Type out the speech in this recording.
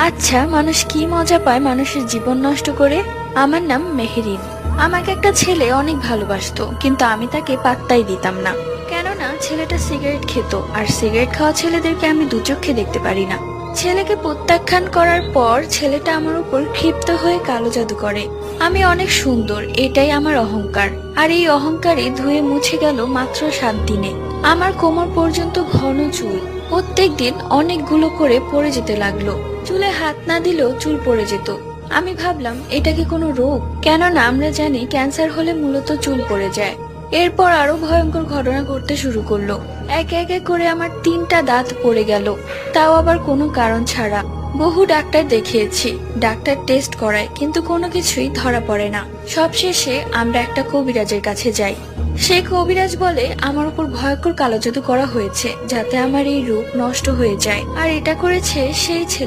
আচ্ছা, মানুষ কি মজা পায় মানুষের জীবন নষ্ট করে। আমার নাম মেহেরিন। আমাকে একটা ছেলে অনেক ভালোবাসতো, কিন্তু আমি তাকে পাত্তাই দিতাম না। কেননা ছেলেটা সিগারেট খেত, আর সিগারেট খাওয়া ছেলেদেরকে আমি দু চোখে দেখতে পারি না। ছেলেকে প্রত্যাখ্যান করার পর ছেলেটা আমার উপর ক্ষিপ্ত হয়ে কালো জাদু করে। আমি অনেক সুন্দর, এটাই আমার অহংকার। আর এই অহংকারই ধুয়ে মুছে গেল মাত্র 7 দিনে। আমার কোমর পর্যন্ত ঘন চুল প্রত্যেকদিন অনেকগুলো করে পড়ে যেতে লাগলো। চুলে হাত না দিলেও চুল পড়ে যেত। আমি ভাবলাম এটা কি কোনো রোগ, কেননা আমরা জানি ক্যান্সার হলে মূলত চুল পড়ে যায়। এরপর আরো ভয়ঙ্কর ঘটনা ঘটতে শুরু করলো। একে একে করে আমার 3টা দাঁত পড়ে গেল, তাও আবার কোনো কারণ ছাড়া। বহু ডাক্তার দেখিয়েছি, ডাক্তার টেস্ট করায়, কিন্তু কোনো কিছুই ধরা পড়ে না। সবশেষে আমরা একটা কবিরাজের কাছে যাই। সেই কবিরাজ বলে আমার উপর ভয়ঙ্কর কালো জাদু করা হয়েছে, যাতে আমার এই রূপ নষ্ট হয়ে যায়। আর এটা করেছে সেই ছেলে।